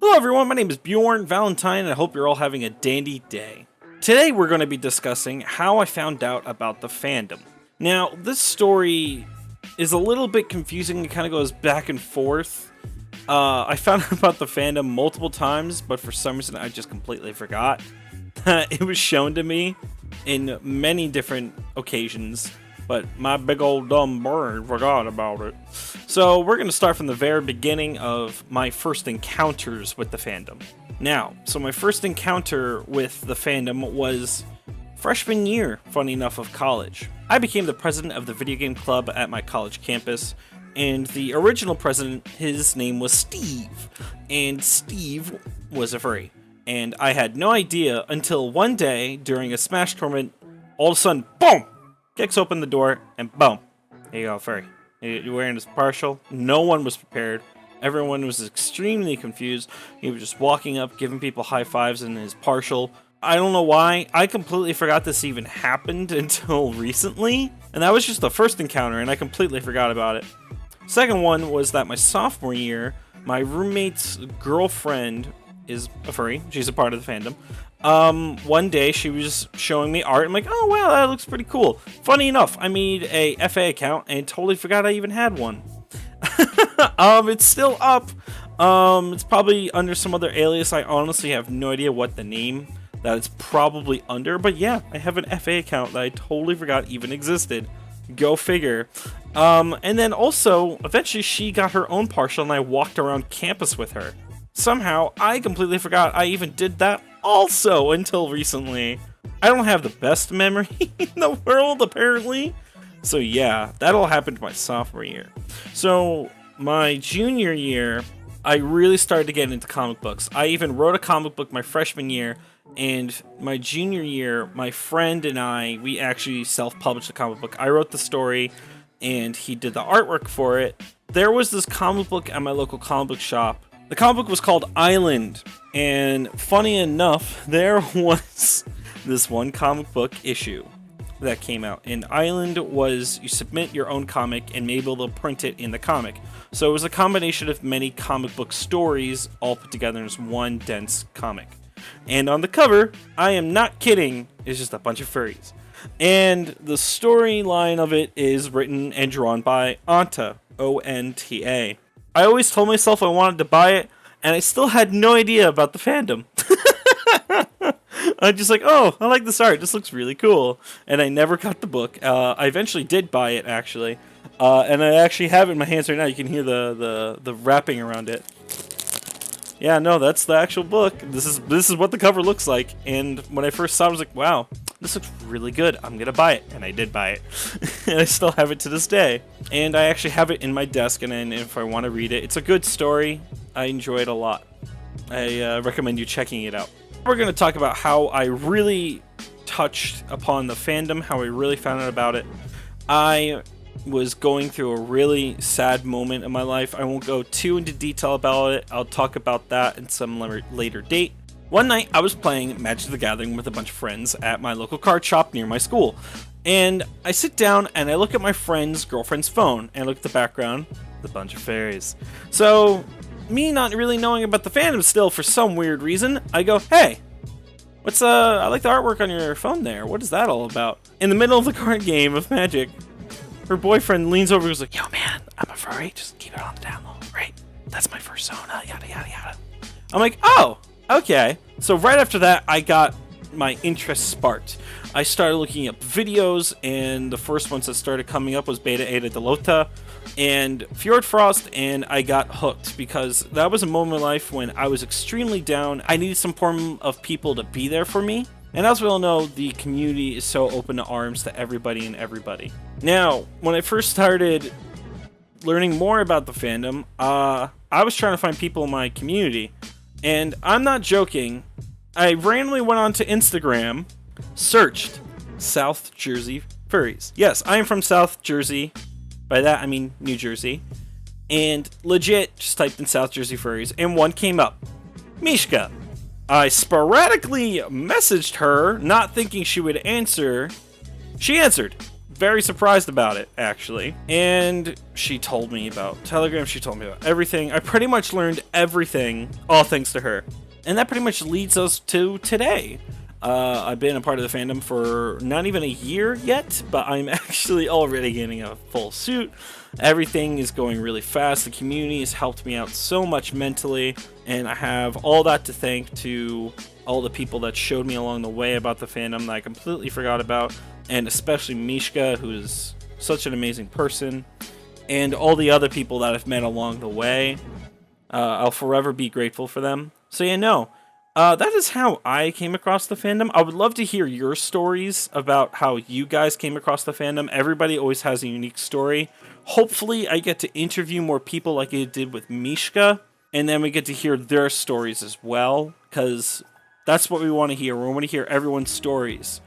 Hello everyone, my name is Bjorn Valentine and I hope you're all having a dandy day. Today we're going to be discussing how I found out about the fandom. Now, this story is a little bit confusing, it kind of goes back and forth. I found out about the fandom multiple times, but for some reason I just completely forgot. It was shown to me in many different occasions, but my big old dumb brain forgot about it. So we're going to start from the very beginning of my first encounters with the fandom. Now, so my first encounter with the fandom was freshman year, funny enough, of college. I became the president of the video game club at my college campus, and the original president, his name was Steve, and Steve was a furry. And I had no idea until one day during a Smash tournament, all of a sudden, boom! Kicks open the door, and boom, here you go, furry. You're wearing this partial. No one was prepared. Everyone was extremely confused. He was just walking up, giving people high fives in his partial. I don't know why. I completely forgot this even happened until recently. And that was just the first encounter, and I completely forgot about it. Second one was that my sophomore year, my roommate's girlfriend is a furry. She's a part of the fandom. One day she was showing me art. I'm like, oh wow, that looks pretty cool. Funny enough, I made a FA account and totally forgot I even had one. It's still up. It's probably under some other alias. I honestly have no idea what the name that it's probably under, but yeah, I have an FA account that I totally forgot even existed. Go figure. And then also, eventually she got her own partial and I walked around campus with her. Somehow, I completely forgot I even did that also until recently. I don't have the best memory in the world, apparently. So yeah, that all happened my sophomore year. So my junior year, I really started to get into comic books. I even wrote a comic book my freshman year, and my junior year, my friend and I, we actually self-published a comic book. I wrote the story, and he did the artwork for it. There was this comic book at my local comic book shop. The comic book was called Island, and funny enough, there was this one comic book issue that came out. And Island was, you submit your own comic and maybe they'll print it in the comic. So it was a combination of many comic book stories all put together as one dense comic. And on the cover, I am not kidding, is just a bunch of furries. And the storyline of it is written and drawn by Onta, O-N-T-A. I always told myself I wanted to buy it, and I still had no idea about the fandom. I'm just like, oh, I like this art. This looks really cool. And I never got the book. I eventually did buy it, actually. And I actually have it in my hands right now. You can hear the wrapping around it. Yeah, no, that's the actual book. This is what the cover looks like. And when I first saw it, I was like, wow, this looks really good. I'm going to buy it. And I did buy it. And I still have it to this day. And I actually have it in my desk. And then if I want to read it, it's a good story. I enjoy it a lot. I recommend you checking it out. We're going to talk about how I really touched upon the fandom, how I really found out about it. I was going through a really sad moment in my life. I won't go too into detail about it. I'll talk about that in some later date. One night, I was playing Magic the Gathering with a bunch of friends at my local card shop near my school. And I sit down and I look at my friend's girlfriend's phone and I look at the background, the bunch of fairies. So, me not really knowing about the fandom still for some weird reason, I go, hey, I like the artwork on your phone there. What is that all about? In the middle of the card game of Magic, her boyfriend leans over and goes like, yo man, I'm a furry, just keep it on the down low, right? That's my persona, yada yada yada. I'm like, oh, okay. So right after that, I got my interest sparked. I started looking up videos, and the first ones that started coming up was Beta Eta Delota and Fjord Frost, and I got hooked because that was a moment in life when I was extremely down. I needed some form of people to be there for me. And as we all know, the community is so open to arms to everybody and everybody. Now, when I first started learning more about the fandom, I was trying to find people in my community. And I'm not joking, I randomly went onto Instagram, searched South Jersey furries. Yes, I am from South Jersey. By that, I mean New Jersey. And legit, just typed in South Jersey furries, and one came up. Mishka. I sporadically messaged her, not thinking she would answer. She answered. very surprised about it, actually. And she told me about Telegram. She told me about everything. I pretty much learned everything, all thanks to her. And that pretty much leads us to today. I've been a part of the fandom for not even a year yet, but I'm actually already getting a full suit. Everything is going really fast. The community has helped me out so much mentally, and I have all that to thank to all the people that showed me along the way about the fandom that I completely forgot about, and especially Mishka, who is such an amazing person, and all the other people that I've met along the way. I'll forever be grateful for them. So yeah, no. That is how I came across the fandom. I would love to hear your stories about how you guys came across the fandom. Everybody always has a unique story. Hopefully, I get to interview more people like I did with Mishka, and then we get to hear their stories as well, because that's what we want to hear. We want to hear everyone's stories.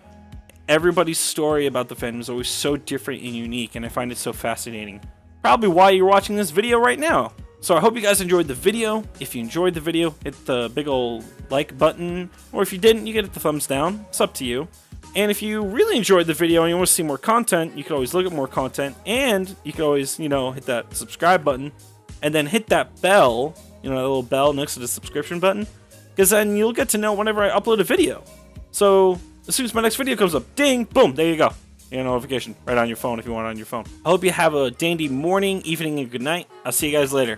Everybody's story about the fandom is always so different and unique, and I find it so fascinating. Probably why you're watching this video right now. So I hope you guys enjoyed the video. If you enjoyed the video, hit the big old like button. Or if you didn't, you get the thumbs down. It's up to you. And if you really enjoyed the video and you want to see more content, you can always look at more content. And you can always, hit that subscribe button. And then hit that bell, that little bell next to the subscription button. Because then you'll get to know whenever I upload a video. So as soon as my next video comes up, ding, boom, there you go. Your notification right on your phone if you want it on your phone. I hope you have a dandy morning, evening, and good night. I'll see you guys later.